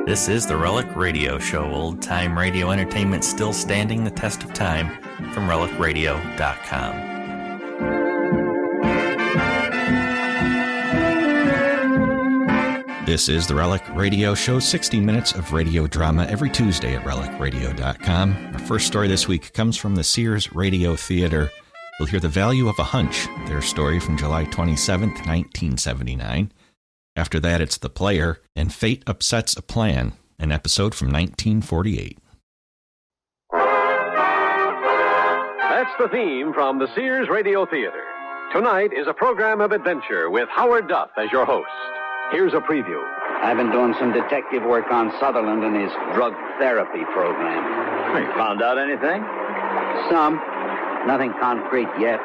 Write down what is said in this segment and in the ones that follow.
This is the Relic Radio Show, old-time radio entertainment still standing the test of time, from relicradio.com. This is the Relic Radio Show, 60 minutes of radio drama every Tuesday at relicradio.com. Our first story this week comes from the Sears Radio Theatre. We'll hear The Value of a Hunch, their story from July 27th, 1979. After that, it's The Player and Fate Upsets a Plan, an episode from 1948. That's the theme from the Sears Radio Theatre. Tonight is a program of adventure with Howard Duff as your host. Here's a preview. I've been doing some detective work on Sutherland and his drug therapy program. You found out anything? Some. Nothing concrete yet.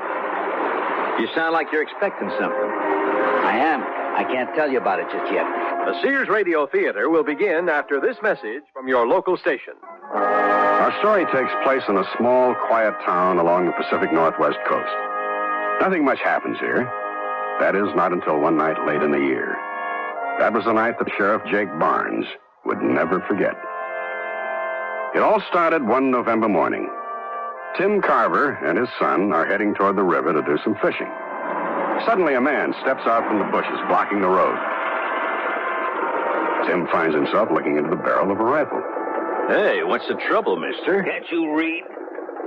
You sound like you're expecting something. I am. I can't tell you about it just yet. The Sears Radio Theatre will begin after this message from your local station. Our story takes place in a small, quiet town along the Pacific Northwest coast. Nothing much happens here. That is, not until one night late in the year. That was the night that Sheriff Jake Barnes would never forget. It all started one November morning. Tim Carver and his son are heading toward the river to do some fishing. Suddenly, a man steps out from the bushes, blocking the road. Tim finds himself looking into the barrel of a rifle. Hey, what's the trouble, mister? Can't you read?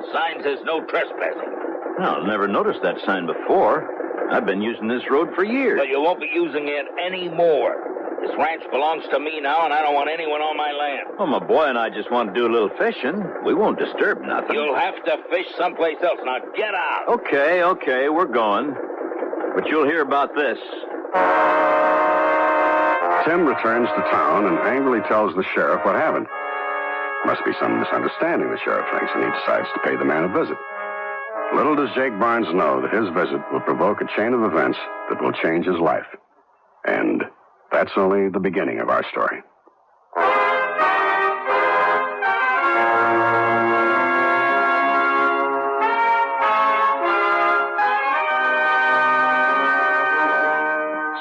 The sign says no trespassing. No, I've never noticed that sign before. I've been using this road for years. But you won't be using it anymore. This ranch belongs to me now, and I don't want anyone on my land. Well, my boy and I just want to do a little fishing. We won't disturb nothing. You'll have to fish someplace else. Now get out. Okay, we're going. But you'll hear about this. Tim returns to town and angrily tells the sheriff what happened. Must be some misunderstanding, the sheriff thinks, and he decides to pay the man a visit. Little does Jake Barnes know that his visit will provoke a chain of events that will change his life. And that's only the beginning of our story.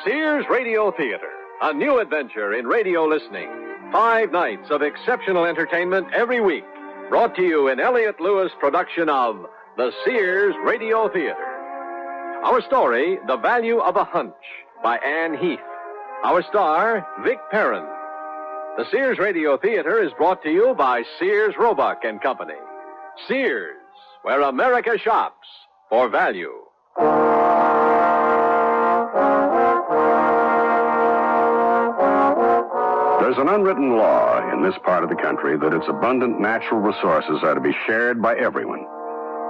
Sears Radio Theatre, a new adventure in radio listening. 5 nights of exceptional entertainment every week, brought to you in Elliott Lewis' production of the Sears Radio Theatre. Our story, The Value of a Hunch, by Anne Heath. Our star, Vic Perrin. The Sears Radio Theatre is brought to you by Sears Roebuck and Company. Sears, where America shops for value. There's an unwritten law in this part of the country that its abundant natural resources are to be shared by everyone.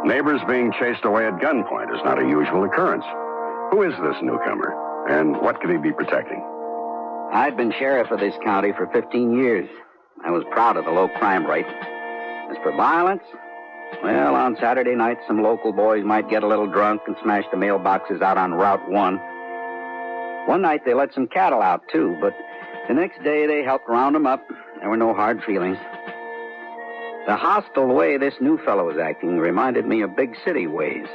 Neighbors being chased away at gunpoint is not a usual occurrence. Who is this newcomer, and what could he be protecting? I've been sheriff of this county for 15 years. I was proud of the low crime rate. As for violence, well, on Saturday night, some local boys might get a little drunk and smash the mailboxes out on Route 1. One night, they let some cattle out, too, but the next day, they helped round them up. There were no hard feelings. The hostile way this new fellow was acting reminded me of big city ways.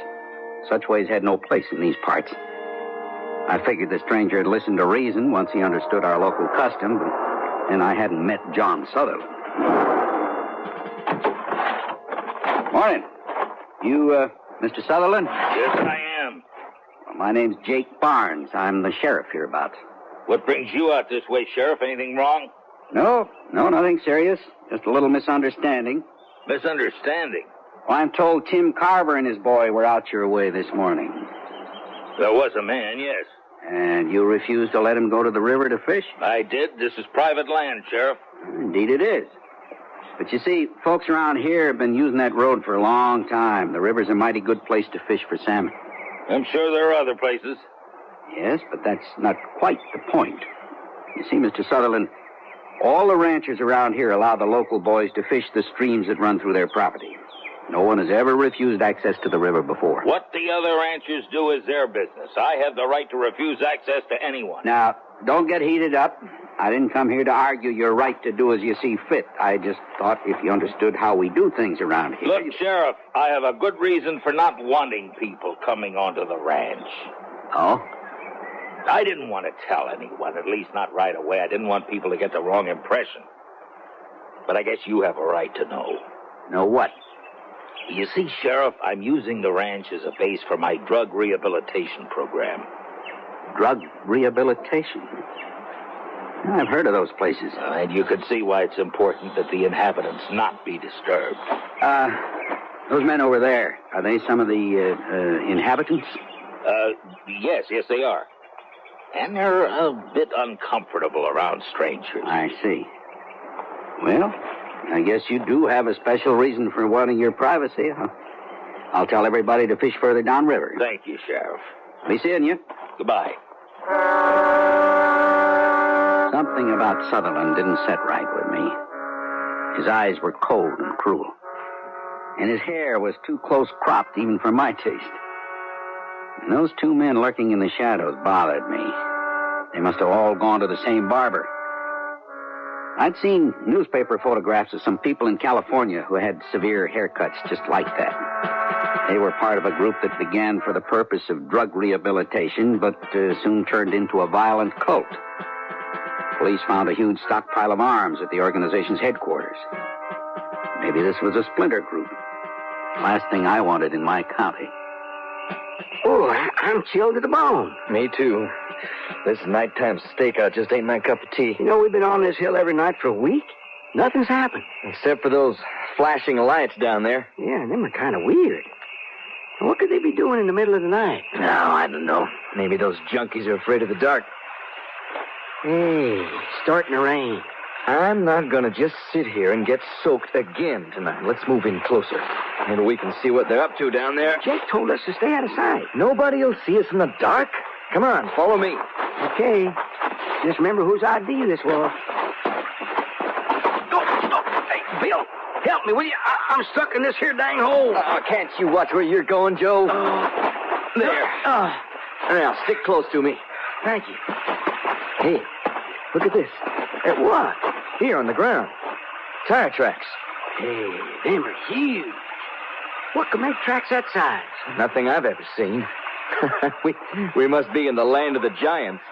Such ways had no place in these parts. I figured the stranger had listened to reason once he understood our local custom, and I hadn't met John Sutherland. Morning. You, Mr. Sutherland? Yes, I am. Well, my name's Jake Barnes. I'm the sheriff hereabouts. What brings you out this way, Sheriff? Anything wrong? No, nothing serious. Just a little misunderstanding. Misunderstanding? Well, I'm told Tim Carver and his boy were out your way this morning. There was a man, yes. And you refused to let him go to the river to fish? I did. This is private land, Sheriff. Indeed it is. But you see, folks around here have been using that road for a long time. The river's a mighty good place to fish for salmon. I'm sure there are other places. Yes, but that's not quite the point. You see, Mr. Sutherland, all the ranchers around here allow the local boys to fish the streams that run through their property. No one has ever refused access to the river before. What the other ranchers do is their business. I have the right to refuse access to anyone. Now, don't get heated up. I didn't come here to argue your right to do as you see fit. I just thought if you understood how we do things around here... Look, Sheriff, I have a good reason for not wanting people coming onto the ranch. Oh? I didn't want to tell anyone, at least not right away. I didn't want people to get the wrong impression. But I guess you have a right to know. Know what? You see, Sheriff, I'm using the ranch as a base for my drug rehabilitation program. Drug rehabilitation? I've heard of those places. And you can see why it's important that the inhabitants not be disturbed. Those men over there, are they some of the inhabitants? Yes, they are. And they're a bit uncomfortable around strangers. I see. Well, I guess you do have a special reason for wanting your privacy. I'll tell everybody to fish further downriver. Thank you, Sheriff. Be seeing you. Goodbye. Something about Sutherland didn't set right with me. His eyes were cold and cruel. And his hair was too close cropped even for my taste. And those two men lurking in the shadows bothered me. They must have all gone to the same barber. I'd seen newspaper photographs of some people in California who had severe haircuts just like that. They were part of a group that began for the purpose of drug rehabilitation, but soon turned into a violent cult. Police found a huge stockpile of arms at the organization's headquarters. Maybe this was a splinter group. Last thing I wanted in my county. Oh, I'm chilled to the bone. Me too. This nighttime stakeout just ain't my cup of tea. You know, we've been on this hill every night for a week. Nothing's happened. Except for those flashing lights down there. Yeah, them are kind of weird. What could they be doing in the middle of the night? No, I don't know. Maybe those junkies are afraid of the dark. Hey, starting to rain. I'm not gonna just sit here and get soaked again tonight. Let's move in closer. Maybe we can see what they're up to down there. Jake told us to stay out of sight. Nobody'll see us in the dark. Come on, follow me. Okay. Just remember whose idea this was. Hey, Bill, help me, will you? I'm stuck in this here dang hole. Can't you watch where you're going, Joe? There. Now, stick close to me. Thank you. Hey, look at this. At what? Here on the ground. Tire tracks. Hey, them are huge. What can make tracks that size? Nothing I've ever seen. we must be in the land of the giants.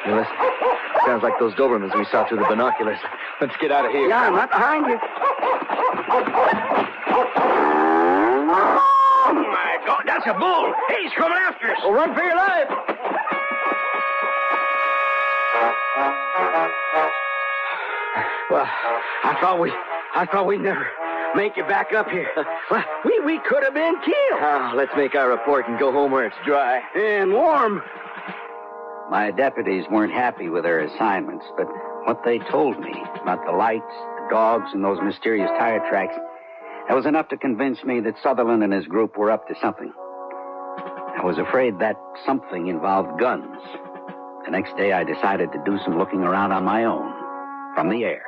Hey, listen. Sounds like those Dobermans we saw through the binoculars. Let's get out of here. Yeah, I'm right behind you. Oh, my God, that's a bull. Hey, he's coming after us. Well, run for your life. Well, I thought we'd never make it back up here. Well, we could have been killed. Oh, let's make our report and go home where it's dry. And warm. My deputies weren't happy with their assignments, but what they told me about the lights, the dogs, and those mysterious tire tracks, that was enough to convince me that Sutherland and his group were up to something. I was afraid that something involved guns. The next day, I decided to do some looking around on my own, from the air.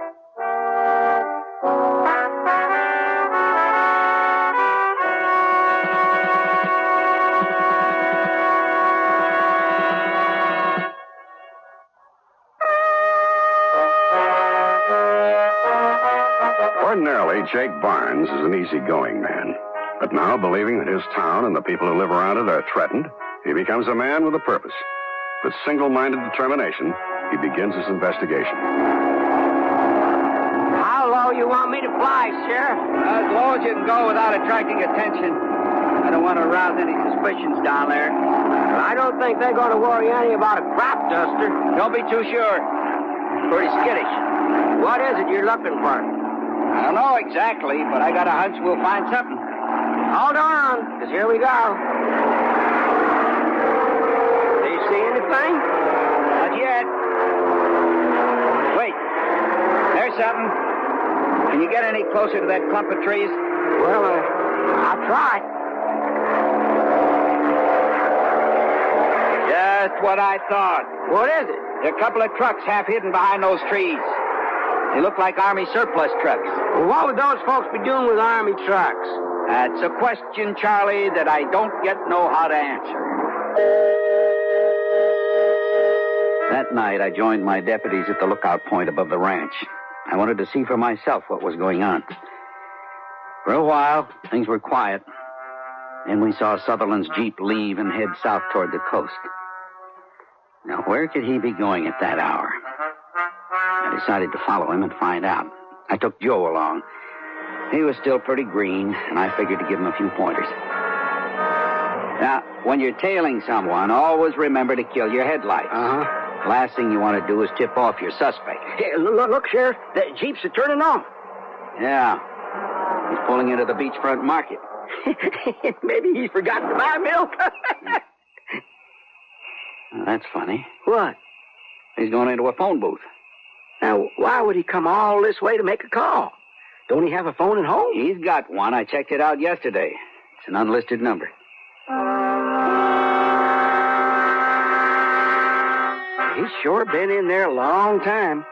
Ordinarily, Jake Barnes is an easygoing man. But now, believing that his town and the people who live around it are threatened, he becomes a man with a purpose. With single-minded determination, he begins his investigation. How low you want me to fly, Sheriff? As low as you can go without attracting attention. I don't want to arouse any suspicions down there. Well, I don't think they're going to worry any about a crop duster. Don't be too sure. Pretty skittish. What is it you're looking for? I don't know exactly, but I got a hunch we'll find something. Hold on, because here we go. Do you see anything? Not yet. Wait. There's something. Can you get any closer to that clump of trees? Well, I'll try. Just what I thought. What is it? There are a couple of trucks half hidden behind those trees. They look like Army surplus trucks. Well, what would those folks be doing with Army trucks? That's a question, Charlie, that I don't yet know how to answer. That night, I joined my deputies at the lookout point above the ranch. I wanted to see for myself what was going on. For a while, things were quiet. Then we saw Sutherland's Jeep leave and head south toward the coast. Now, where could he be going at that hour? I decided to follow him and find out. I took Joe along. He was still pretty green, and I figured to give him a few pointers. Now, when you're tailing someone, always remember to kill your headlights. Uh-huh. Last thing you want to do is tip off your suspect. Hey, look, Sheriff. The Jeeps are turning off. Yeah. He's pulling into the beachfront market. Maybe he's forgotten to buy milk. Well, that's funny. What? He's going into a phone booth. Now, why would he come all this way to make a call? Don't he have a phone at home? He's got one. I checked it out yesterday. It's an unlisted number. He's sure been in there a long time.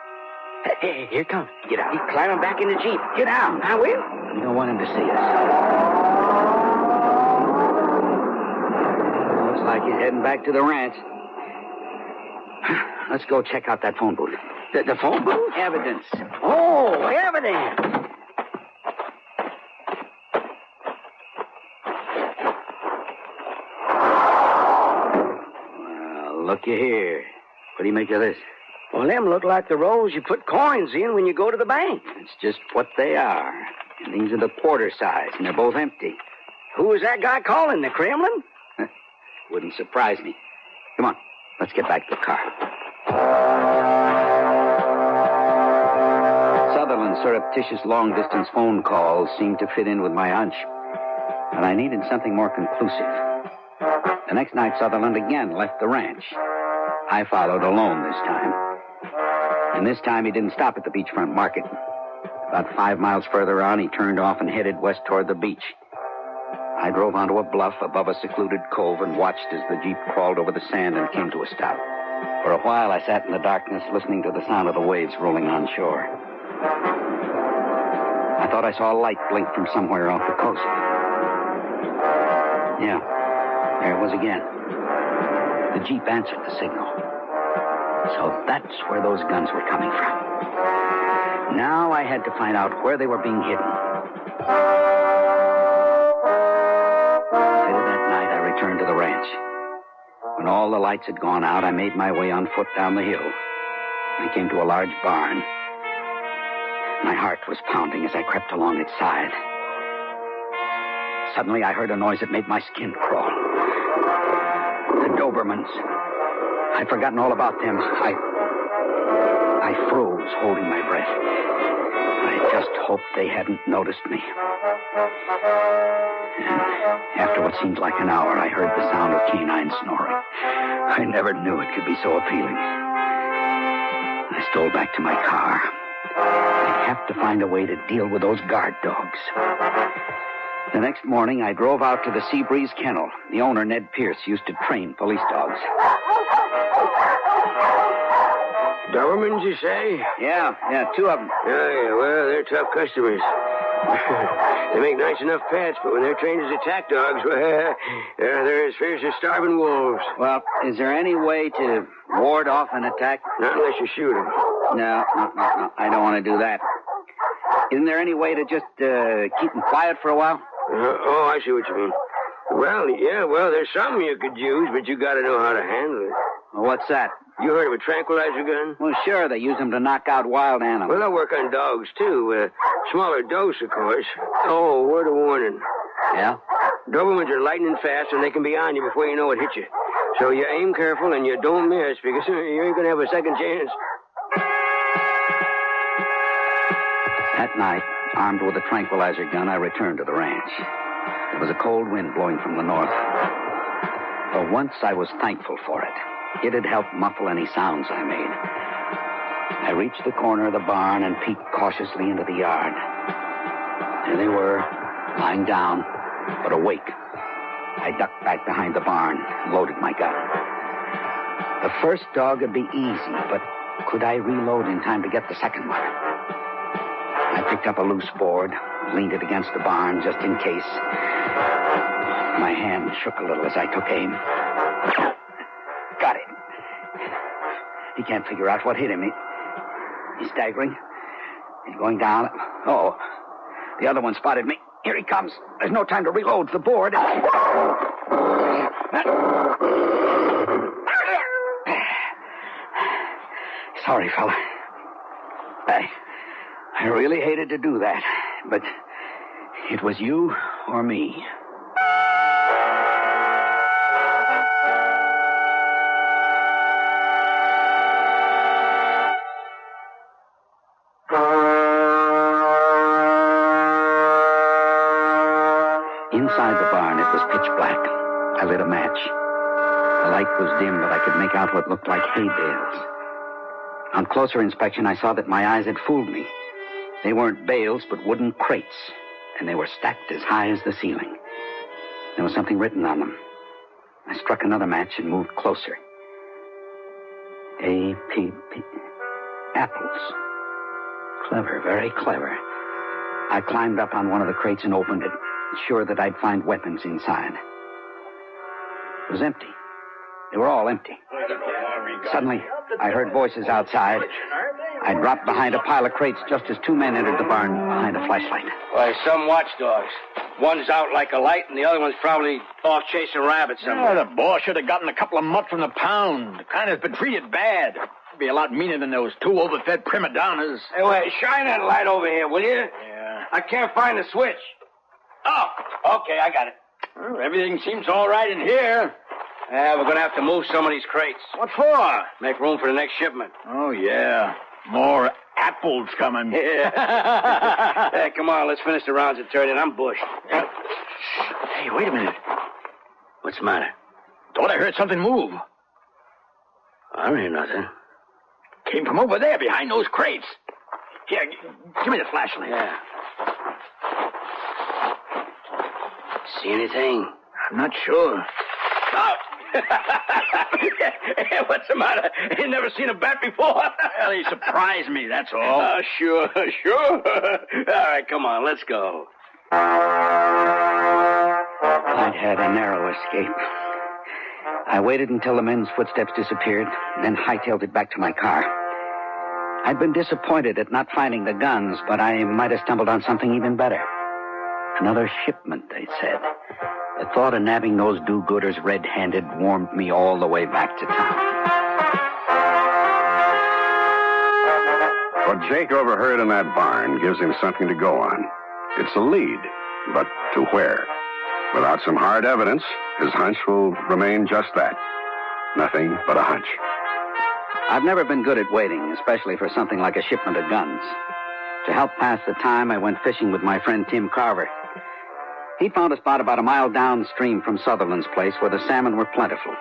Hey, here he comes. Get out. He's climbing back in the Jeep. Get out. I will. We don't want him to see us. Looks like he's heading back to the ranch. Let's go check out that phone booth. The phone booth? Evidence. Oh, evidence. Well, looky here. What do you make of this? Well, them look like the rolls you put coins in when you go to the bank. It's just what they are. And these are the quarter size, and they're both empty. Who is that guy calling, the Kremlin? Wouldn't surprise me. Come on, let's get back to the car. Sutherland's surreptitious long-distance phone calls seemed to fit in with my hunch. But I needed something more conclusive. The next night, Sutherland again left the ranch. I followed alone this time. And this time he didn't stop at the beachfront market. About 5 miles further on, he turned off and headed west toward the beach. I drove onto a bluff above a secluded cove and watched as the Jeep crawled over the sand and came to a stop. For a while, I sat in the darkness listening to the sound of the waves rolling on shore. I thought I saw a light blink from somewhere off the coast. Yeah, there it was again. The Jeep answered the signal. So that's where those guns were coming from. Now I had to find out where they were being hidden. Later that night, I returned to the ranch. When all the lights had gone out, I made my way on foot down the hill. I came to a large barn. My heart was pounding as I crept along its side. Suddenly, I heard a noise that made my skin crawl. The Dobermans. I'd forgotten all about them. I froze, holding my breath. I just hoped they hadn't noticed me. And after what seemed like an hour, I heard the sound of canine snoring. I never knew it could be so appealing. I stole back to my car. I'd have to find a way to deal with those guard dogs. The next morning, I drove out to the Seabreeze Kennel. The owner, Ned Pierce, used to train police dogs. Dobermans, you say? Yeah, 2 of them. Yeah, well, they're tough customers. They make nice enough pets, but when they're trained as attack dogs, well, they're as fierce as starving wolves. Well, is there any way to ward off an attack? Not unless you shoot them. No. I don't want to do that. Isn't there any way to just keep them quiet for a while? Oh, I see what you mean. Well, there's something you could use, but you got to know how to handle it. Well, what's that? You heard of a tranquilizer gun? Well, sure, they use them to knock out wild animals. Well, they'll work on dogs, too. Smaller dose, of course. Oh, word of warning. Yeah? Dobermans are lightning fast, and they can be on you before you know it hit you. So you aim careful and you don't miss, because you ain't going to have a second chance. That night, armed with a tranquilizer gun, I returned to the ranch. There was a cold wind blowing from the north. For once, I was thankful for it. It had helped muffle any sounds I made. I reached the corner of the barn and peeked cautiously into the yard. There they were, lying down, but awake. I ducked back behind the barn and loaded my gun. The first dog would be easy, but could I reload in time to get the second one? I picked up a loose board, leaned it against the barn just in case. My hand shook a little as I took aim. Got it. He can't figure out what hit him. He's staggering. He's going down. Oh, the other one spotted me. Here he comes. There's no time to reload the board. Sorry, fella. I really hated to do that, but it was you or me. Inside the barn, it was pitch black. I lit a match. The light was dim, but I could make out what looked like hay bales. On closer inspection, I saw that my eyes had fooled me. They weren't bales, but wooden crates, and they were stacked as high as the ceiling. There was something written on them. I struck another match and moved closer. A-P-P. Apples. Clever, very clever. I climbed up on one of the crates and opened it, sure that I'd find weapons inside. It was empty. They were all empty. Suddenly, I heard voices outside. I dropped behind a pile of crates just as two men entered the barn behind a flashlight. Why, some watchdogs. One's out like a light, and the other one's probably off chasing rabbits somewhere. Yeah, the boss should have gotten a couple of mutts from the pound. The kind that's been treated bad. It'd be a lot meaner than those two overfed prima donnas. Hey, wait, shine that light over here, will you? Yeah. I can't find the switch. Oh, okay, I got it. Well, everything seems all right in here. Yeah, we're going to have to move some of these crates. What for? Make room for the next shipment. Oh, yeah. More apples coming. Yeah. Hey, come on, let's finish the rounds of turn, and I'm bushed. Hey, wait a minute. What's the matter? Thought I heard something move. I don't hear nothing. Came from over there behind those crates. Here, give me the flashlight. Yeah. See anything? I'm not sure. Oh! What's the matter? You never seen a bat before? Well, he surprised me, that's all. Oh, sure. All right, come on, let's go. I'd had a narrow escape. I waited until the men's footsteps disappeared, then hightailed it back to my car. I'd been disappointed at not finding the guns, but I might have stumbled on something even better. Another shipment, they said. The thought of nabbing those do-gooders red-handed warmed me all the way back to town. What Jake overheard in that barn gives him something to go on. It's a lead, but to where? Without some hard evidence, his hunch will remain just that. Nothing but a hunch. I've never been good at waiting, especially for something like a shipment of guns. To help pass the time, I went fishing with my friend Tim Carver. He found a spot about a mile downstream from Sutherland's place where the salmon were plentiful.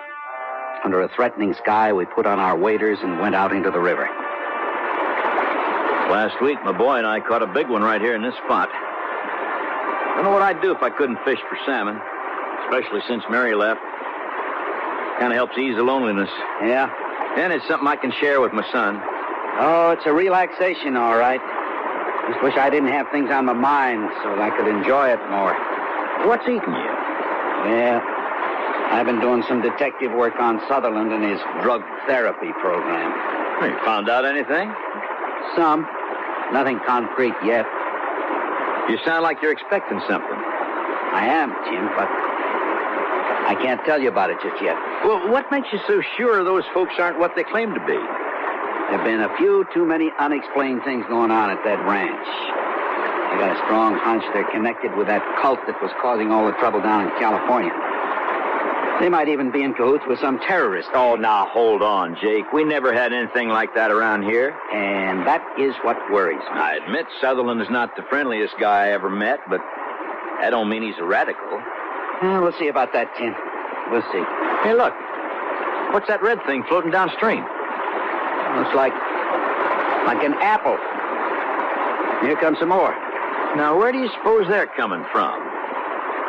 Under a threatening sky, we put on our waders and went out into the river. Last week, my boy and I caught a big one right here in this spot. Don't know what I'd do if I couldn't fish for salmon, especially since Mary left. Kind of helps ease the loneliness. Yeah? And it's something I can share with my son. Oh, it's a relaxation, all right. Just wish I didn't have things on my mind so I could enjoy it more. What's eating you? Well, I've been doing some detective work on Sutherland and his drug therapy program. You found out anything? Some. Nothing concrete yet. You sound like you're expecting something. I am, Jim, but I can't tell you about it just yet. Well, what makes you so sure those folks aren't what they claim to be? There have been a few too many unexplained things going on at that ranch. I got a strong hunch they're connected with that cult that was causing all the trouble down in California. They might even be in cahoots with some terrorist. Oh, now, hold on, Jake. We never had anything like that around here. And that is what worries me. I admit Sutherland is not the friendliest guy I ever met, but that don't mean he's a radical. We'll see about that, Tim. We'll see. Hey, look. What's that red thing floating downstream? Looks like an apple. Here comes some more. Now, where do you suppose they're coming from?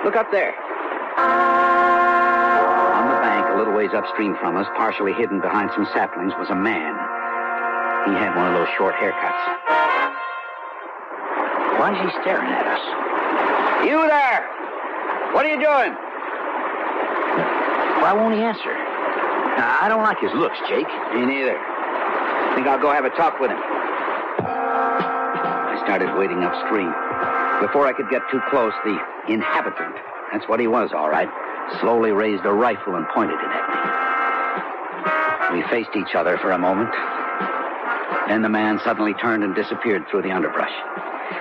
Look up there. On the bank, a little ways upstream from us, partially hidden behind some saplings, was a man. He had one of those short haircuts. Why is he staring at us? You there! What are you doing? Why won't he answer? I don't like his looks, Jake. Me neither. think I'll go have a talk with him. I started wading upstream. Before I could get too close, the inhabitant, that's what he was, all right, slowly raised a rifle and pointed it at me. We faced each other for a moment. Then the man suddenly turned and disappeared through the underbrush.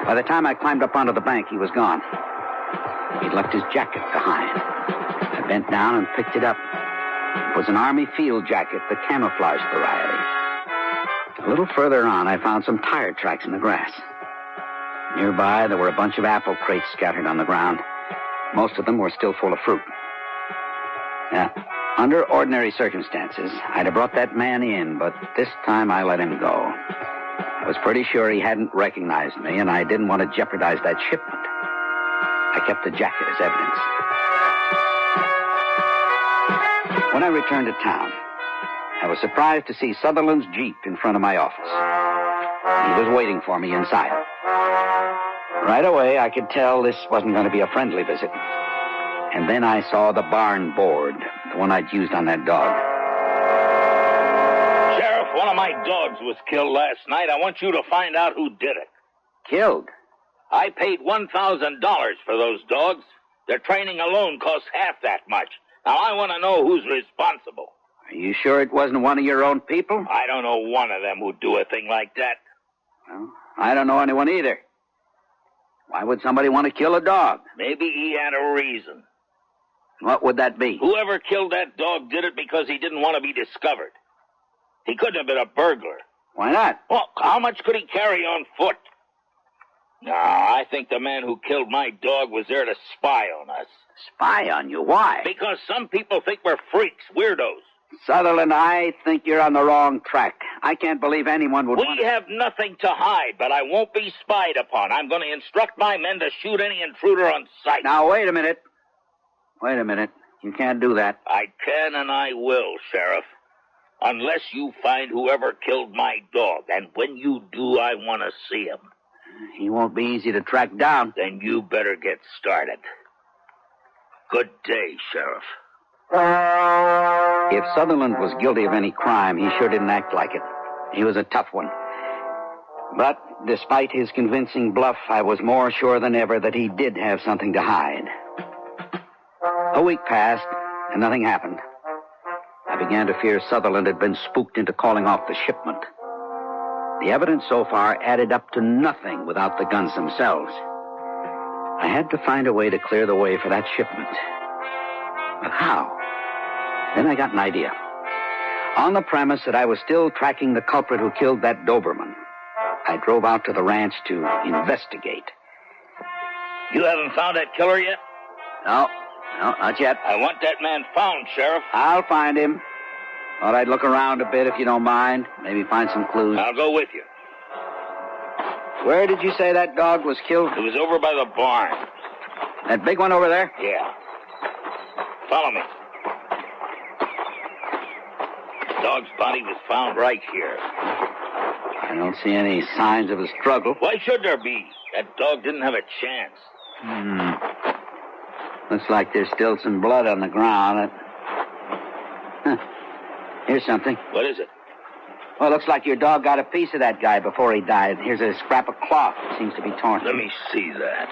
By the time I climbed up onto the bank, he was gone. He'd left his jacket behind. I bent down and picked it up. It was an Army field jacket, the camouflage variety. A little further on, I found some tire tracks in the grass. Nearby, there were a bunch of apple crates scattered on the ground. Most of them were still full of fruit. Now, under ordinary circumstances, I'd have brought that man in, but this time I let him go. I was pretty sure he hadn't recognized me, and I didn't want to jeopardize that shipment. I kept the jacket as evidence. When I returned to town, I was surprised to see Sutherland's Jeep in front of my office. He was waiting for me inside. Right away, I could tell this wasn't going to be a friendly visit. And then I saw the barn board, the one I'd used on that dog. Sheriff, one of my dogs was killed last night. I want you to find out who did it. Killed? I paid $1,000 for those dogs. Their training alone costs half that much. Now, I want to know who's responsible. Are you sure it wasn't one of your own people? I don't know one of them who'd do a thing like that. Well, I don't know anyone either. Why would somebody want to kill a dog? Maybe he had a reason. What would that be? Whoever killed that dog did it because he didn't want to be discovered. He couldn't have been a burglar. Why not? Well, how much could he carry on foot? No, I think the man who killed my dog was there to spy on us. Spy on you? Why? Because some people think we're freaks, weirdos. Sutherland, I think you're on the wrong track. I can't believe anyone would We have nothing to hide, but I won't be spied upon. I'm going to instruct my men to shoot any intruder on sight. Now, wait a minute. Wait a minute. You can't do that. I can and I will, Sheriff. Unless you find whoever killed my dog. And when you do, I want to see him. He won't be easy to track down. Then you better get started. Good day, Sheriff. If Sutherland was guilty of any crime, he sure didn't act like it. He was a tough one. But despite his convincing bluff, I was more sure than ever that he did have something to hide. A week passed, and nothing happened. I began to fear Sutherland had been spooked into calling off the shipment. The evidence so far added up to nothing without the guns themselves. I had to find a way to clear the way for that shipment. But how? Then I got an idea. On the premise that I was still tracking the culprit who killed that Doberman, I drove out to the ranch to investigate. You haven't found that killer yet? No, not yet. I want that man found, Sheriff. I'll find him. Thought I'd look around a bit if you don't mind. Maybe find some clues. I'll go with you. Where did you say that dog was killed? It was over by the barn. That big one over there? Yeah. Follow me. The dog's body was found right here. I don't see any signs of a struggle. Why should there be? That dog didn't have a chance. Looks like there's still some blood on the ground. Here's something. What is it? Well, looks like your dog got a piece of that guy before he died. Here's a scrap of cloth that seems to be torn. Let me see that.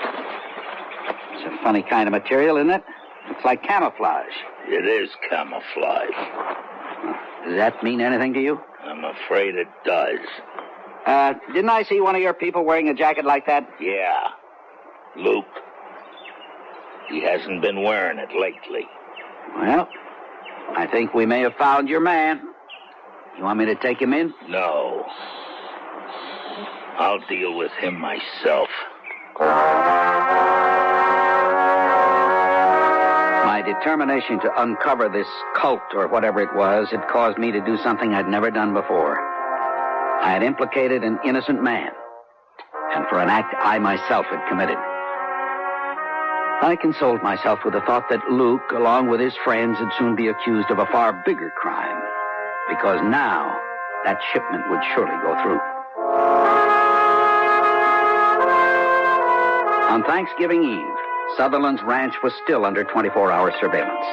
It's a funny kind of material, isn't it? Looks like camouflage. It is camouflage. Does that mean anything to you? I'm afraid it does. Didn't I see one of your people wearing a jacket like that? Yeah. Luke. He hasn't been wearing it lately. Well, I think we may have found your man. You want me to take him in? No. I'll deal with him myself. My determination to uncover this cult or whatever it was had caused me to do something I'd never done before. I had implicated an innocent man, and for an act I myself had committed. I consoled myself with the thought that Luke, along with his friends, would soon be accused of a far bigger crime, because now that shipment would surely go through. On Thanksgiving Eve, Sutherland's ranch was still under 24-hour surveillance.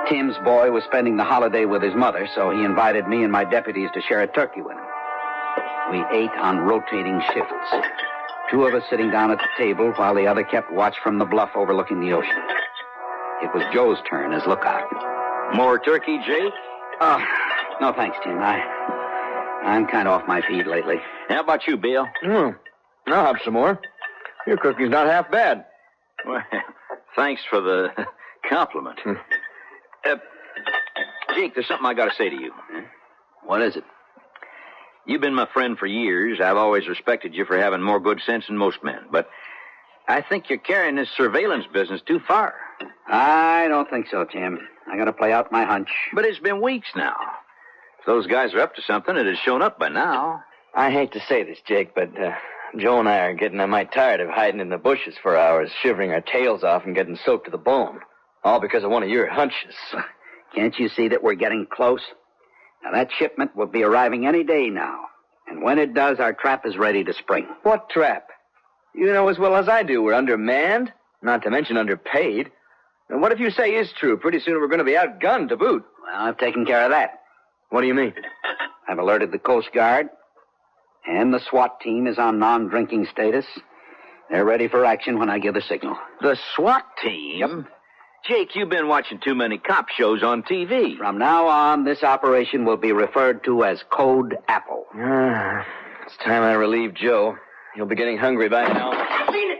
Tim's boy was spending the holiday with his mother, so he invited me and my deputies to share a turkey with him. We ate on rotating shifts. Two of us sitting down at the table while the other kept watch from the bluff overlooking the ocean. It was Joe's turn as lookout. More turkey, Jake? Oh, no thanks, Tim. I'm kind of off my feed lately. How about you, Bill? I'll have some more. Your cooking's not half bad. Well, thanks for the compliment. Jake, there's something I got to say to you. What is it? You've been my friend for years. I've always respected you for having more good sense than most men. But I think you're carrying this surveillance business too far. I don't think so, Tim. I got to play out my hunch. But it's been weeks now. If those guys are up to something, it has shown up by now. I hate to say this, Jake, but Joe and I are getting mighty tired of hiding in the bushes for hours, shivering our tails off and getting soaked to the bone. All because of one of your hunches. Can't you see that we're getting close? Now, that shipment will be arriving any day now. And when it does, our trap is ready to spring. What trap? You know as well as I do we're undermanned, not to mention underpaid. And what if you say is true? Pretty soon we're going to be outgunned to boot. Well, I've taken care of that. What do you mean? I've alerted the Coast Guard, and the SWAT team is on non-drinking status. They're ready for action when I give the signal. The SWAT team? Yep. Jake, you've been watching too many cop shows on TV. From now on, this operation will be referred to as Code Apple. It's time I relieve Joe. He'll be getting hungry by now. I've seen it!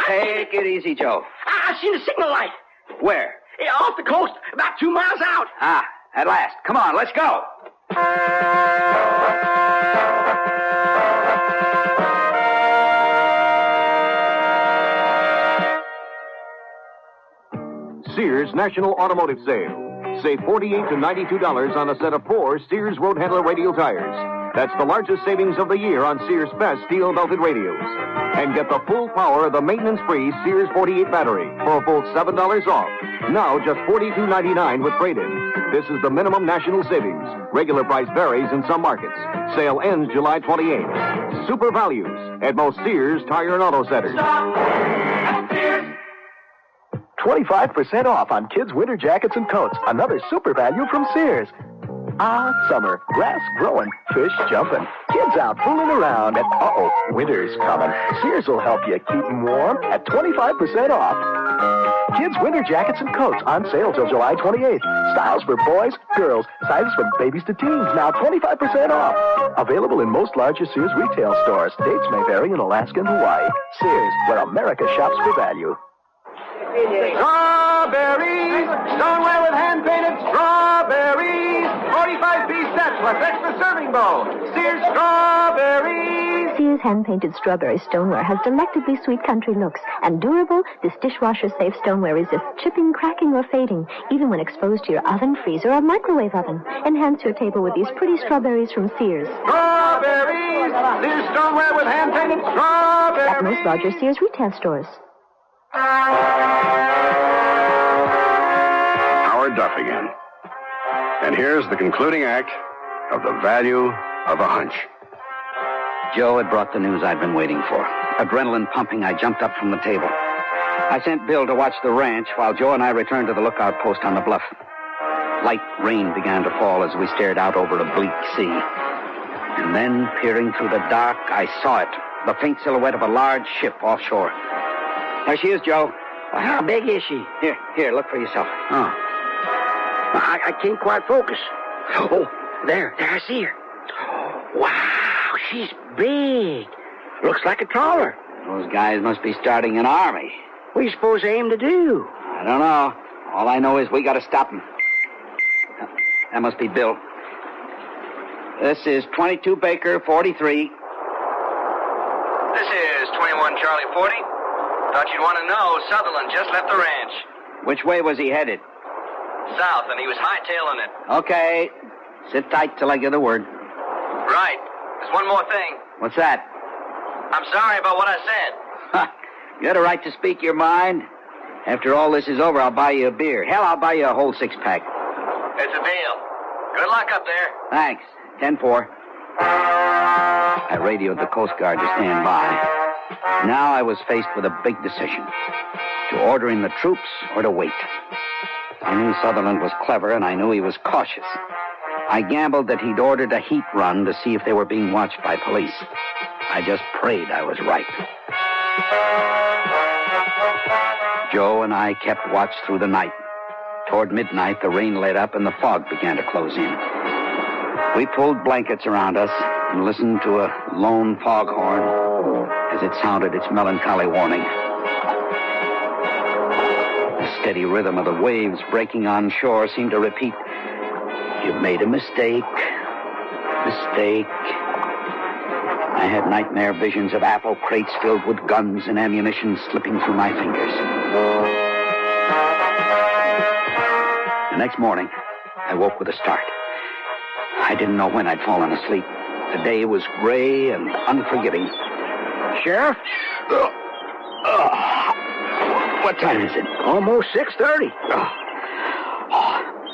Take it easy, Joe. I've seen a signal light. Where? Off the coast, about 2 miles out. Ah, at last. Come on, let's go. Sears National Automotive Sale. Save $48 to $92 on a set of 4 Sears Road Handler radial tires. That's the largest savings of the year on Sears' best steel-belted radios. And get the full power of the maintenance-free Sears 48 battery for a full $7 off. Now just $42.99 with trade-in. This is the minimum national savings. Regular price varies in some markets. Sale ends July 28th. Super values at most Sears Tire and Auto Centers. Stop. Sears. 25% off on kids' winter jackets and coats. Another super value from Sears. Ah, summer. Grass growing, fish jumping, kids out fooling around, and winter's coming. Sears will help you keep 'em warm at 25% off. Kids' winter jackets and coats on sale till July 28th. Styles for boys, girls, sizes from babies to teens. Now 25% off. Available in most larger Sears retail stores. Dates may vary in Alaska and Hawaii. Sears, where America shops for value. Strawberries! Stoneware with hand-painted strawberries! 45-piece set plus extra serving bowl. Sears Strawberries! Sears hand-painted strawberry stoneware has delectably sweet country looks. And durable, this dishwasher-safe stoneware resists chipping, cracking, or fading, even when exposed to your oven, freezer, or microwave oven. Enhance your table with these pretty strawberries from Sears. Strawberries! Sears Stoneware with hand-painted strawberries! At most larger Sears retail stores. Howard Duff again. And here's the concluding act of The Value of a Hunch. Joe had brought the news I'd been waiting for. Adrenaline pumping, I jumped up from the table. I sent Bill to watch the ranch while Joe and I returned to the lookout post on the bluff. Light rain began to fall as we stared out over a bleak sea. And then, peering through the dark, I saw it, the faint silhouette of a large ship offshore. There she is, Joe. How big is she? Here, look for yourself. Oh. I can't quite focus. Oh, there I see her. Wow, she's big. Looks like a trawler. Those guys must be starting an army. What do you suppose they aim to do? I don't know. All I know is we got to stop them. That must be Bill. This is 22 Baker, 43. This is 21 Charlie 40. Thought you'd want to know, Sutherland just left the ranch. Which way was he headed? South, and he was hightailing it. Okay. Sit tight till I give the word. Right. There's one more thing. What's that? I'm sorry about what I said. You got a right to speak your mind. After all this is over, I'll buy you a beer. Hell, I'll buy you a whole 6-pack. It's a deal. Good luck up there. Thanks. 10-4. I radioed the Coast Guard to stand by. Now I was faced with a big decision. To order in the troops or to wait. I knew Sutherland was clever, and I knew he was cautious. I gambled that he'd ordered a heat run to see if they were being watched by police. I just prayed I was right. Joe and I kept watch through the night. Toward midnight, the rain let up and the fog began to close in. We pulled blankets around us and listened to a lone foghorn as it sounded its melancholy warning. The steady rhythm of the waves breaking on shore seemed to repeat, "You've made a mistake. Mistake." I had nightmare visions of apple crates filled with guns and ammunition slipping through my fingers. The next morning, I woke with a start. I didn't know when I'd fallen asleep. The day was gray and unforgiving. Sheriff? What time is it? Almost 6:30.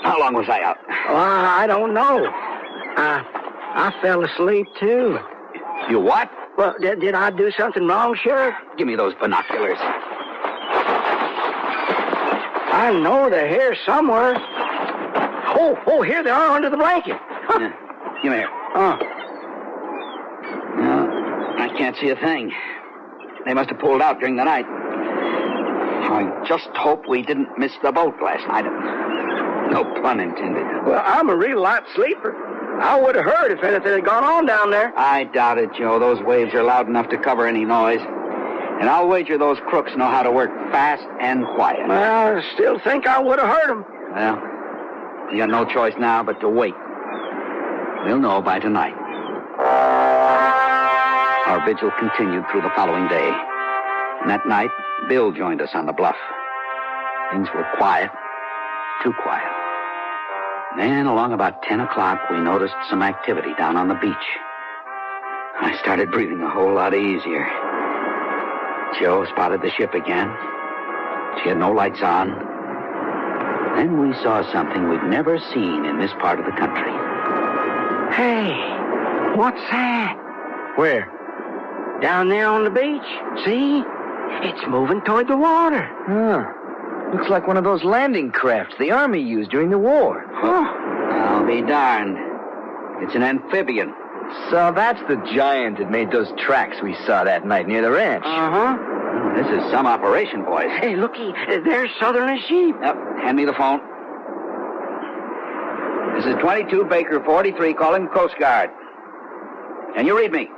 How long was I out? I don't know. I fell asleep, too. You what? Well, did I do something wrong, Sheriff? Give me those binoculars. I know they're here somewhere. Oh, here they are under the blanket. Yeah. Give me here. No, I can't see a thing. They must have pulled out during the night. I just hope we didn't miss the boat last night. No pun intended. Well, I'm a real light sleeper. I would have heard if anything had gone on down there. I doubt it, Joe. Those waves are loud enough to cover any noise. And I'll wager those crooks know how to work fast and quiet. Well, I still think I would have heard them. Well, we got no choice now but to wait. We'll know by tonight. Our vigil continued through the following day. And that night, Bill joined us on the bluff. Things were quiet, too quiet. Then, along about 10 o'clock, we noticed some activity down on the beach. I started breathing a whole lot easier. Joe spotted the ship again. She had no lights on. Then we saw something we'd never seen in this part of the country. Hey, what's that? Where? Down there on the beach. See? It's moving toward the water. Huh. Looks like one of those landing crafts the Army used during the war. Huh? I'll be darned. It's an amphibian. So that's the giant that made those tracks we saw that night near the ranch. Uh-huh. Oh, this is some operation, boys. Hey, looky, there's Southern sheep. Yep, hand me the phone. This is 22 Baker 43 calling Coast Guard. Can you read me?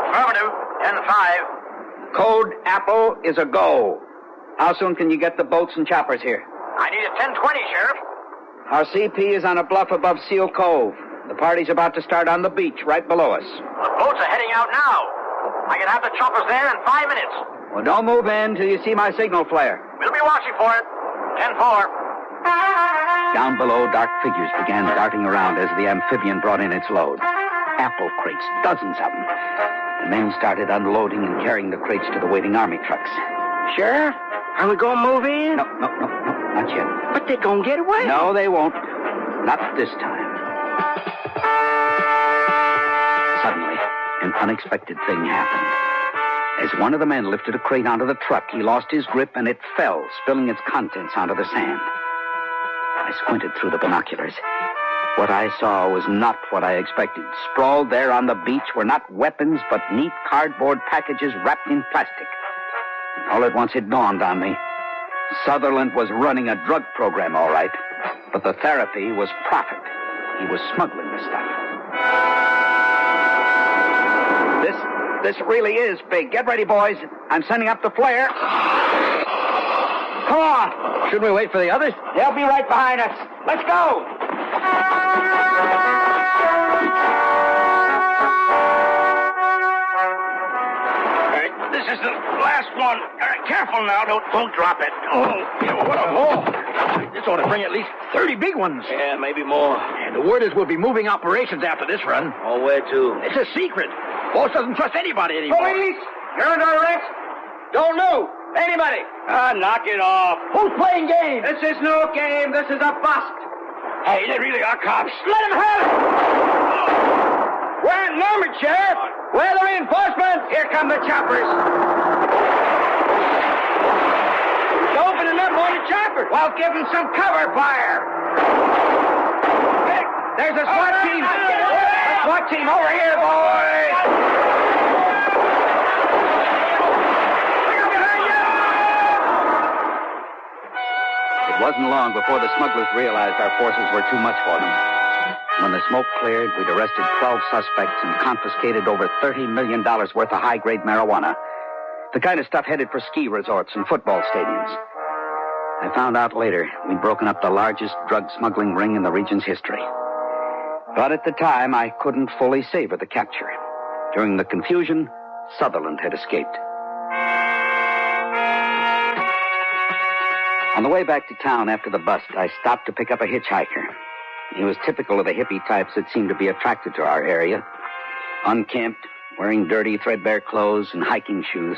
Affirmative, 10-5. Code Apple is a go. How soon can you get the boats and choppers here? I need a 10-20, Sheriff. Our CP is on a bluff above Seal Cove. The party's about to start on the beach right below us. The boats are heading out now. I can have the choppers there in 5 minutes. Well, don't move in till you see my signal flare. We'll be watching for it. 10-4. Down below, dark figures began darting around as the amphibian brought in its load. Apple crates, dozens of them. The men started unloading and carrying the crates to the waiting Army trucks. Sheriff, are we going to move in? No, not yet. But they're going to get away. No, they won't. Not this time. Suddenly, an unexpected thing happened. As one of the men lifted a crate onto the truck, he lost his grip and it fell, spilling its contents onto the sand. I squinted through the binoculars. What I saw was not what I expected. Sprawled there on the beach were not weapons, but neat cardboard packages wrapped in plastic. And all at once it dawned on me. Sutherland was running a drug program, all right, but the therapy was profit. He was smuggling the stuff. This really is big. Get ready, boys. I'm sending up the flare. Come on. Shouldn't we wait for the others? They'll be right behind us. Let's go. This is the last one. Careful now. Don't drop it. This ought to bring at least 30 big ones. Yeah, maybe more. And the word is we'll be moving operations after this run. Oh, where to? It's a secret. Boss doesn't trust anybody anymore. Police! You're under arrest. Don't move. Anybody. Knock it off. Who's playing games? This is no game. This is a bust. Hey, they really are cops. Let him have it. We're outnumbered, Sheriff. Where are the reinforcements? Here come the choppers. Opening up on the choppers. Well, give them some cover fire. There's a SWAT team! A SWAT team over here, boys! It wasn't long before the smugglers realized our forces were too much for them. When the smoke cleared, we'd arrested 12 suspects and confiscated over $30 million worth of high-grade marijuana. The kind of stuff headed for ski resorts and football stadiums. I found out later we'd broken up the largest drug smuggling ring in the region's history. But at the time, I couldn't fully savor the capture. During the confusion, Sutherland had escaped. On the way back to town after the bust, I stopped to pick up a hitchhiker. He was typical of the hippie types that seemed to be attracted to our area. Unkempt, wearing dirty, threadbare clothes and hiking shoes.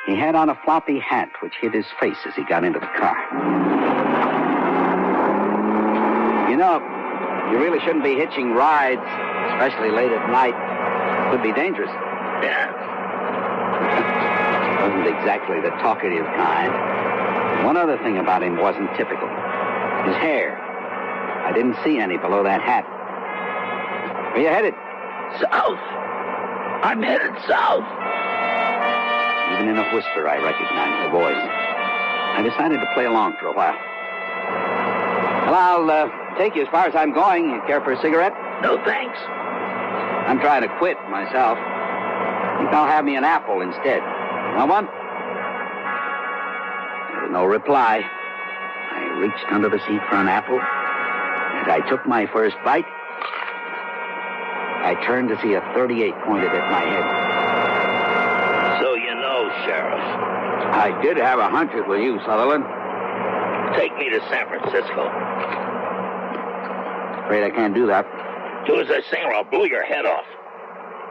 He had on a floppy hat which hid his face as he got into the car. You know, you really shouldn't be hitching rides, especially late at night. It could be dangerous. Yeah. Wasn't exactly the talkative kind. One other thing about him wasn't typical. His hair. I didn't see any below that hat. Where you headed? South. I'm headed south. Even in a whisper, I recognized the voice. I decided to play along for a while. Well, I'll take you as far as I'm going. You care for a cigarette? No, thanks. I'm trying to quit myself. I think I'll have me an apple instead. Want one? There was no reply. I reached under the seat for an apple. As I took my first bite, I turned to see a .38 pointed at my head. So you know, Sheriff. I did have a hunch it was you, Sutherland. Take me to San Francisco. Afraid I can't do that. Do as I say or I'll blow your head off.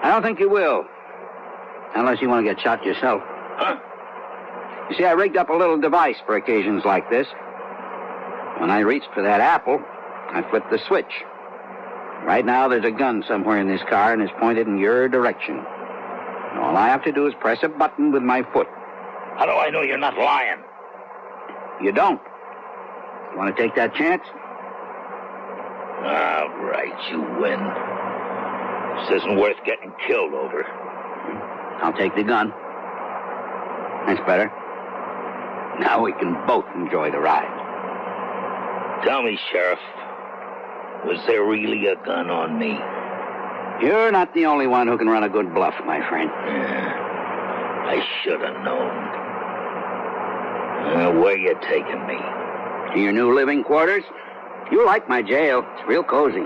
I don't think you will. Unless you want to get shot yourself. Huh? You see, I rigged up a little device for occasions like this. When I reached for that apple, I flipped the switch. Right now, there's a gun somewhere in this car and it's pointed in your direction. And all I have to do is press a button with my foot. How do I know you're not lying? You don't. You want to take that chance? All right, you win. This isn't worth getting killed over. I'll take the gun. That's better. Now we can both enjoy the ride. Tell me, Sheriff, was there really a gun on me? You're not the only one who can run a good bluff, my friend. Yeah, I should have known. Where you taking me? To your new living quarters? You'll like my jail. It's real cozy.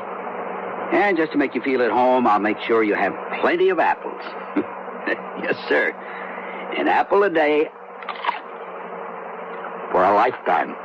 And just to make you feel at home, I'll make sure you have plenty of apples. Yes, sir. An apple a day for a lifetime.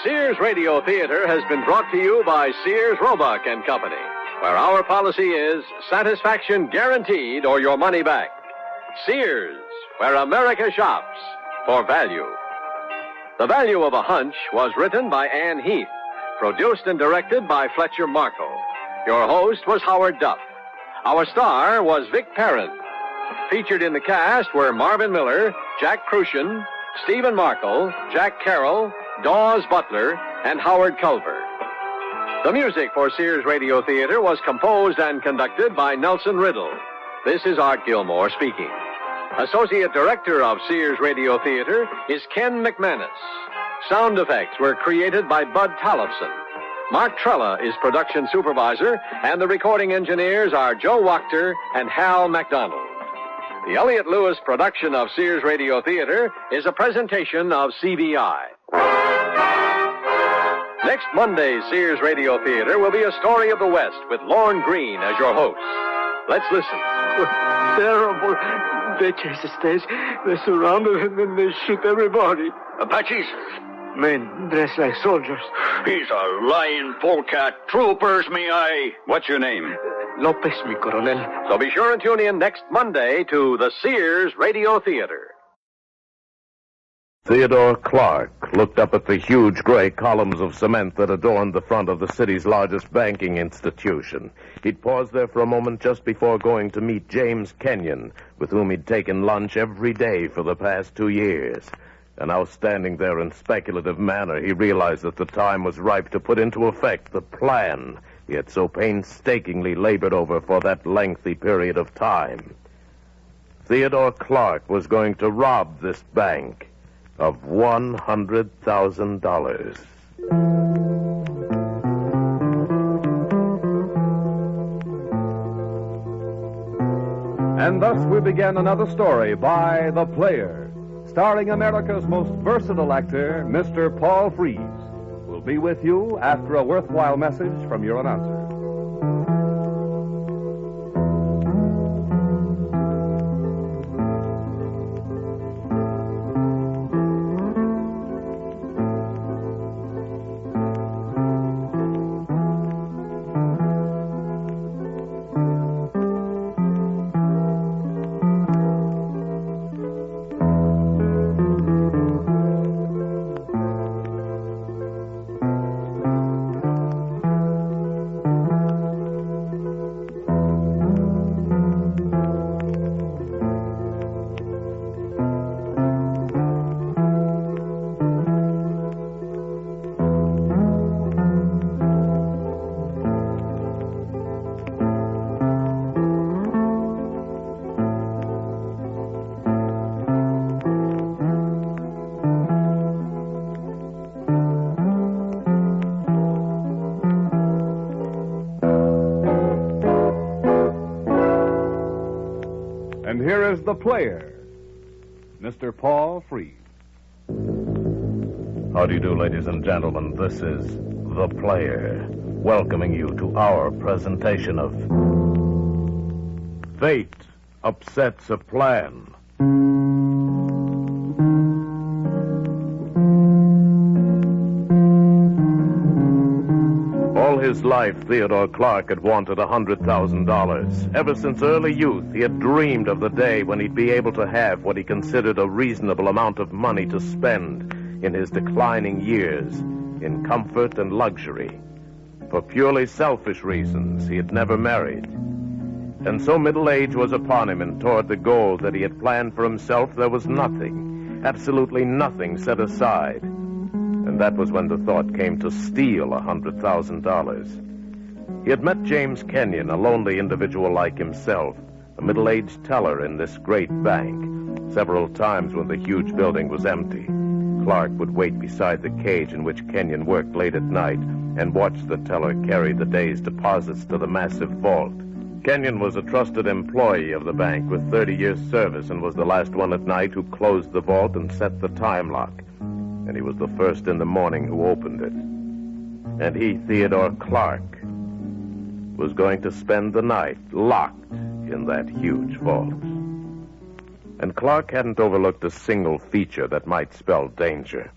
Sears Radio Theatre has been brought to you by Sears Roebuck and Company, where our policy is satisfaction guaranteed or your money back. Sears, where America shops for value. The Value of a Hunch was written by Ann Heath, produced and directed by Fletcher Markle. Your host was Howard Duff. Our star was Vic Perrin. Featured in the cast were Marvin Miller, Jack Crucian, Stephen Markle, Jack Carroll, Dawes Butler, and Howard Culver. The music for Sears Radio Theatre was composed and conducted by Nelson Riddle. This is Art Gilmore speaking. Associate Director of Sears Radio Theatre is Ken McManus. Sound effects were created by Bud Tollefson. Mark Trella is production supervisor, and the recording engineers are Joe Wachter and Hal MacDonald. The Elliott Lewis production of Sears Radio Theatre is a presentation of CBI. Next Monday's Sears Radio Theatre will be a story of the West with Lorne Greene as your host. Let's listen. Terrible. They chase the stage, they surround it, and then they shoot everybody. Apaches? Men dressed like soldiers. He's a lying polecat. Troopers, me eye. What's your name? Lopez, mi coronel. So be sure and tune in next Monday to the Sears Radio Theatre. Theodore Clark looked up at the huge gray columns of cement that adorned the front of the city's largest banking institution. He'd paused there for a moment just before going to meet James Kenyon, with whom he'd taken lunch every day for the past 2 years. And now, standing there in speculative manner, he realized that the time was ripe to put into effect the plan he had so painstakingly labored over for that lengthy period of time. Theodore Clark was going to rob this bank of $100,000. And thus we begin another story by The Player, starring America's most versatile actor, Mr. Paul Frees. We'll be with you after a worthwhile message from your announcer. And here is The Player, Mr. Paul Frees. How do you do, ladies and gentlemen? This is The Player, welcoming you to our presentation of Fate Upsets a Plan. All his life, Theodore Clark had wanted $100,000. Ever since early youth, he had dreamed of the day when he'd be able to have what he considered a reasonable amount of money to spend in his declining years in comfort and luxury. For purely selfish reasons, he had never married. And so middle age was upon him, and toward the goal that he had planned for himself, there was nothing, absolutely nothing set aside. And that was when the thought came to steal $100,000. He had met James Kenyon, a lonely individual like himself, a middle-aged teller in this great bank. Several times when the huge building was empty, Clark would wait beside the cage in which Kenyon worked late at night and watch the teller carry the day's deposits to the massive vault. Kenyon was a trusted employee of the bank with 30 years' service and was the last one at night who closed the vault and set the time lock. And he was the first in the morning who opened it. And he, Theodore Clark, was going to spend the night locked in that huge vault. And Clark hadn't overlooked a single feature that might spell danger,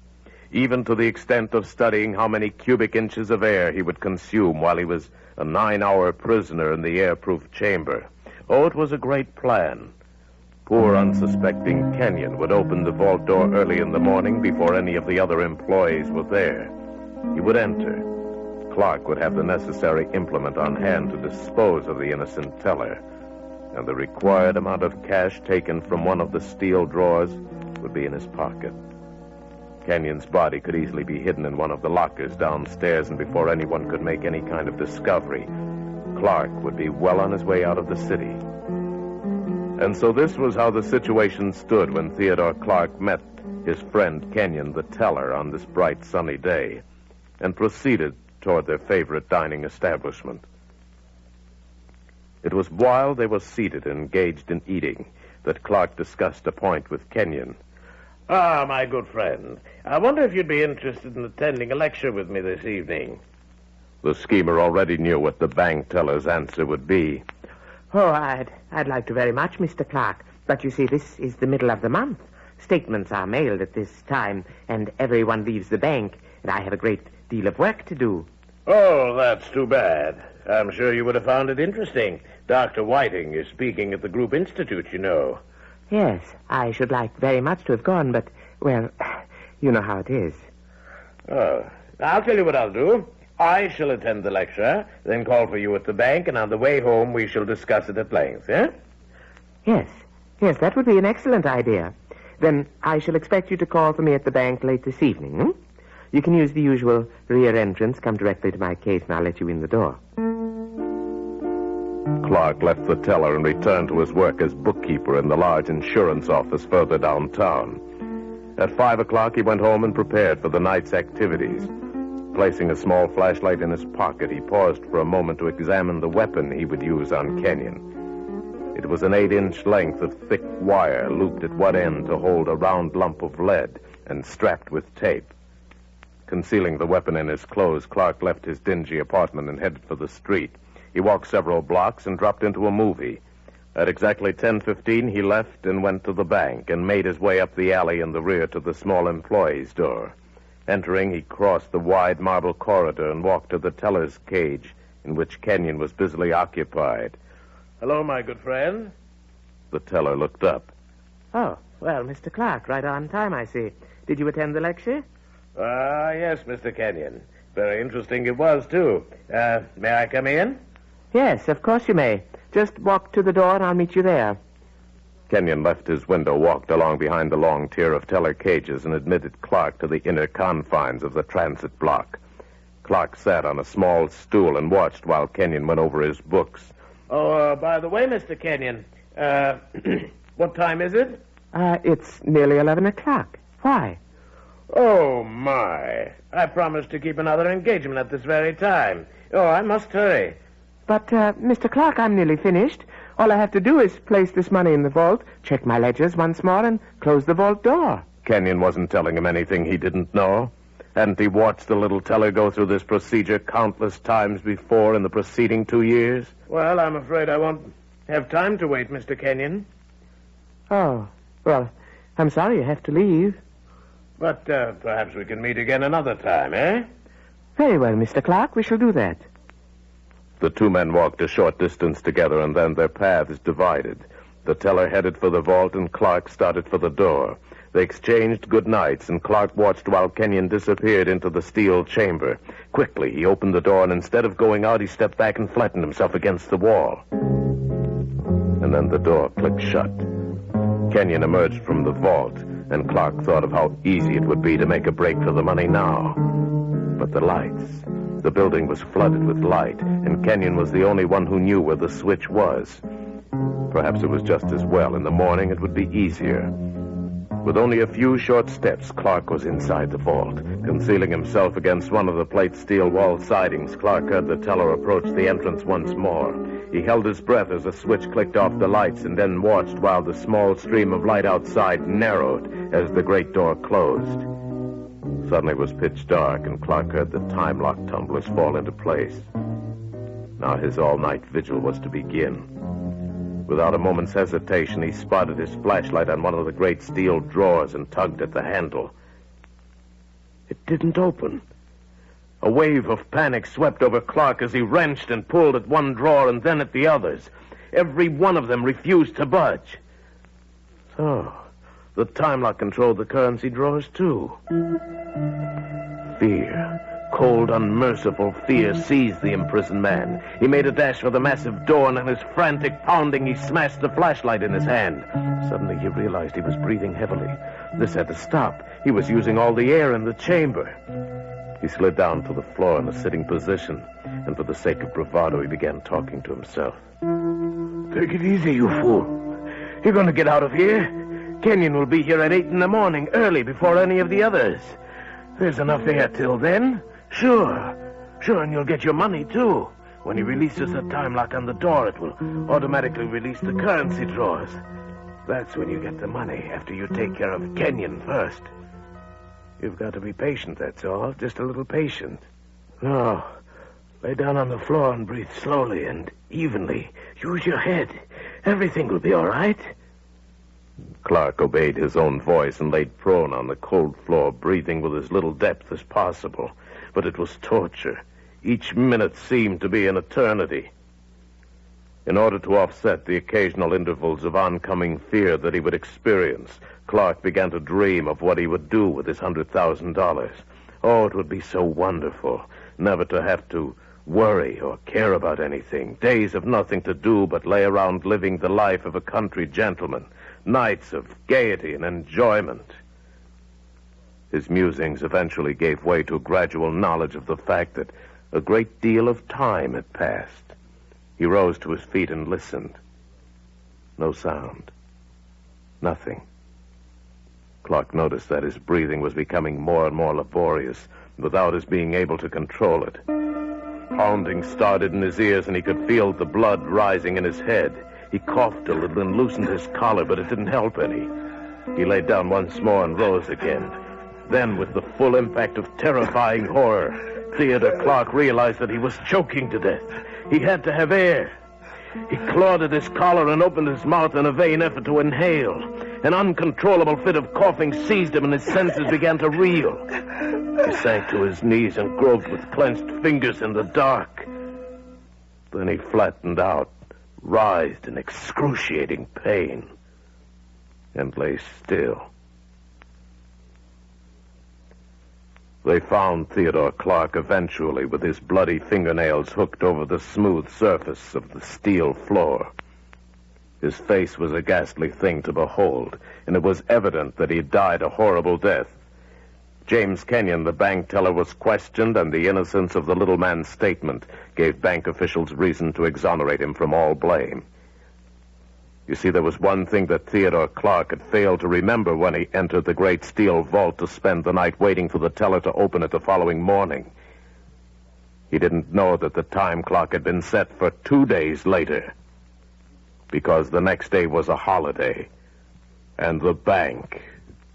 even to the extent of studying how many cubic inches of air he would consume while he was a 9-hour prisoner in the airproof chamber. Oh, it was a great plan. Poor, unsuspecting Kenyon would open the vault door early in the morning before any of the other employees were there. He would enter. Clark would have the necessary implement on hand to dispose of the innocent teller, and the required amount of cash taken from one of the steel drawers would be in his pocket. Kenyon's body could easily be hidden in one of the lockers downstairs, and before anyone could make any kind of discovery, Clark would be well on his way out of the city. And so this was how the situation stood when Theodore Clark met his friend Kenyon, the teller, on this bright, sunny day, and proceeded toward their favorite dining establishment. It was while they were seated and engaged in eating that Clark discussed a point with Kenyon. Ah, my good friend, I wonder if you'd be interested in attending a lecture with me this evening. The schemer already knew what the bank teller's answer would be. Oh, I'd like to very much, Mr. Clark. But you see, this is the middle of the month. Statements are mailed at this time, and everyone leaves the bank, and I have a great deal of work to do. Oh, that's too bad. I'm sure you would have found it interesting. Dr. Whiting is speaking at the Group Institute, you know. Yes, I should like very much to have gone, but Well, you know how it is. Oh, I'll tell you what I'll do. I shall attend the lecture, then call for you at the bank, and on the way home we shall discuss it at length, eh? Yes, that would be an excellent idea. Then I shall expect you to call for me at the bank late this evening, hmm? You can use the usual rear entrance, come directly to my case, and I'll let you in the door. Clark left the teller and returned to his work as bookkeeper in the large insurance office further downtown. At 5 o'clock, he went home and prepared for the night's activities. Placing a small flashlight in his pocket, he paused for a moment to examine the weapon he would use on Kenyon. It was an 8-inch length of thick wire looped at one end to hold a round lump of lead and strapped with tape. Concealing the weapon in his clothes, Clark left his dingy apartment and headed for the street. He walked several blocks and dropped into a movie. At exactly 10:15, he left and went to the bank and made his way up the alley in the rear to the small employee's door. Entering, he crossed the wide marble corridor and walked to the teller's cage, in which Kenyon was busily occupied. Hello, my good friend. The teller looked up. Oh, well, Mr. Clark, right on time, I see. Did you attend the lecture? Yes, Mr. Kenyon. Very interesting it was, too. May I come in? Yes, of course you may. Just walk to the door and I'll meet you there. Kenyon left his window, walked along behind the long tier of teller cages, and admitted Clark to the inner confines of the transit block. Clark sat on a small stool and watched while Kenyon went over his books. Oh, by the way, Mr. Kenyon, what time is it? It's nearly 11 o'clock. Why? Oh, my. I promised to keep another engagement at this very time. Oh, I must hurry. But, Mr. Clark, I'm nearly finished. All I have to do is place this money in the vault, check my ledgers once more, and close the vault door. Kenyon wasn't telling him anything he didn't know. Hadn't he watched the little teller go through this procedure countless times before in the preceding 2 years? Well, I'm afraid I won't have time to wait, Mr. Kenyon. Oh, well, I'm sorry you have to leave. But perhaps we can meet again another time, eh? Very well, Mr. Clark, we shall do that. The two men walked a short distance together, and then their paths divided. The teller headed for the vault, and Clark started for the door. They exchanged good nights, and Clark watched while Kenyon disappeared into the steel chamber. Quickly, he opened the door, and instead of going out, he stepped back and flattened himself against the wall. And then the door clicked shut. Kenyon emerged from the vault, and Clark thought of how easy it would be to make a break for the money now. But the lights... The building was flooded with light, and Kenyon was the only one who knew where the switch was. Perhaps it was just as well. In the morning, it would be easier. With only a few short steps, Clark was inside the vault. Concealing himself against one of the plate steel wall sidings, Clark heard the teller approach the entrance once more. He held his breath as a switch clicked off the lights and then watched while the small stream of light outside narrowed as the great door closed. Suddenly it was pitch dark, and Clark heard the time lock tumblers fall into place. Now his all-night vigil was to begin. Without a moment's hesitation, he spotted his flashlight on one of the great steel drawers and tugged at the handle. It didn't open. A wave of panic swept over Clark as he wrenched and pulled at one drawer and then at the others. Every one of them refused to budge. So... the time lock controlled the currency drawers, too. Fear, cold, unmerciful fear, seized the imprisoned man. He made a dash for the massive door, and in his frantic pounding, he smashed the flashlight in his hand. Suddenly, he realized he was breathing heavily. This had to stop. He was using all the air in the chamber. He slid down to the floor in a sitting position, and for the sake of bravado, he began talking to himself. Take it easy, you fool. You're going to get out of here. Kenyon will be here at 8 in the morning, early, before any of the others. There's enough air till then. Sure, and you'll get your money, too. When he releases the time lock on the door, it will automatically release the currency drawers. That's when you get the money, after you take care of Kenyon first. You've got to be patient, that's all. Just a little patient. No, lay down on the floor and breathe slowly and evenly. Use your head. Everything will be all right. Clark obeyed his own voice and laid prone on the cold floor, breathing with as little depth as possible. But it was torture. Each minute seemed to be an eternity. In order to offset the occasional intervals of oncoming fear that he would experience, Clark began to dream of what he would do with his $100,000. Oh, it would be so wonderful never to have to worry or care about anything. Days of nothing to do but lay around living the life of a country gentleman. Nights of gaiety and enjoyment. His musings eventually gave way to a gradual knowledge of the fact that a great deal of time had passed. He rose to his feet and listened. No sound. Nothing. Clark noticed that his breathing was becoming more and more laborious without his being able to control it. Pounding started in his ears, and he could feel the blood rising in his head. He coughed a little and loosened his collar, but it didn't help any. He lay down once more and rose again. Then, with the full impact of terrifying horror, Theodore Clark realized that he was choking to death. He had to have air. He clawed at his collar and opened his mouth in a vain effort to inhale. An uncontrollable fit of coughing seized him, and his senses began to reel. He sank to his knees and groped with clenched fingers in the dark. Then he flattened out, writhed in excruciating pain, and lay still. They found Theodore Clark eventually with his bloody fingernails hooked over the smooth surface of the steel floor. His face was a ghastly thing to behold, and it was evident that he died a horrible death. James Kenyon, the bank teller, was questioned, and the innocence of the little man's statement gave bank officials reason to exonerate him from all blame. You see, there was one thing that Theodore Clark had failed to remember when he entered the great steel vault to spend the night waiting for the teller to open it the following morning. He didn't know that the time clock had been set for 2 days later, because the next day was a holiday, and the bank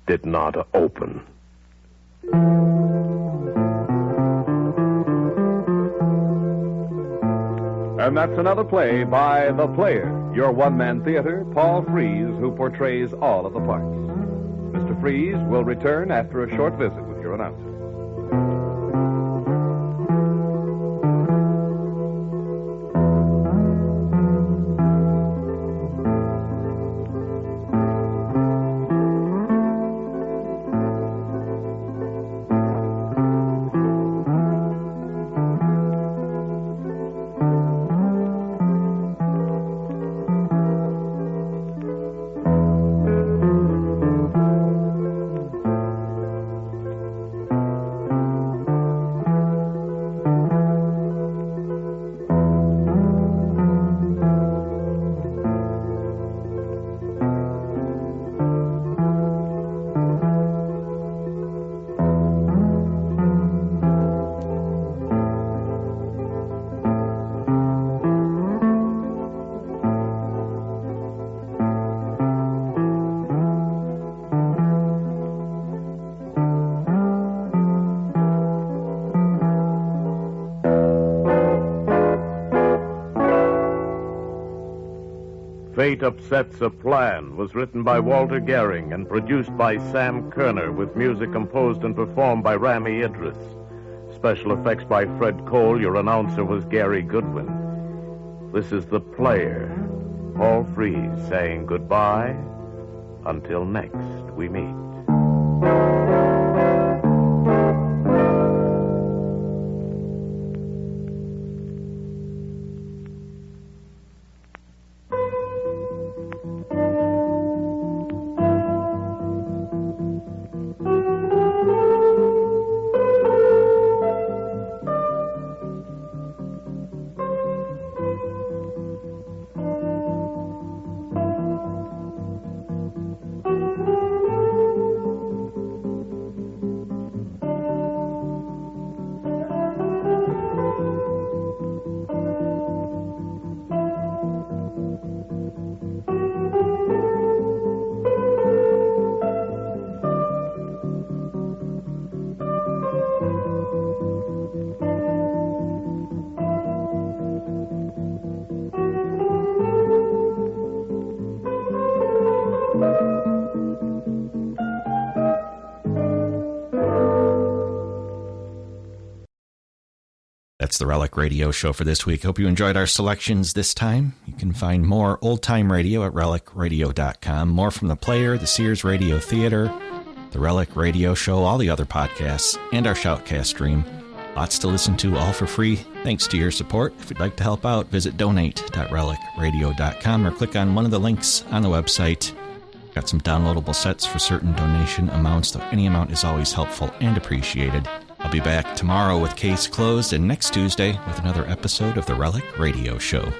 did not open. And that's another play by The Player, your one-man theater, Paul Frees, who portrays all of the parts. Mr. Frees will return after a short visit with your announcer. Fate Upsets a Plan was written by Walter Gehring and produced by Sam Kerner, with music composed and performed by Rami Idris. Special effects by Fred Cole. Your announcer was Gary Goodwin. This is The Player. Paul Frees saying goodbye until next we meet. That's the Relic Radio Show for this week. Hope you enjoyed our selections this time. You You can find more old-time radio at relicradio.com. More from the Player, the Sears Radio Theatre, the Relic Radio Show, all the other podcasts, and our Shoutcast stream. Lots to listen to, all for free. Thanks to your support. If you'd like to help out, visit donate.relicradio.com or click on one of the links on the website. Got some downloadable sets for certain donation amounts, though any amount is always helpful and appreciated. I'll be back tomorrow with Case Closed and next Tuesday with another episode of the Relic Radio Show.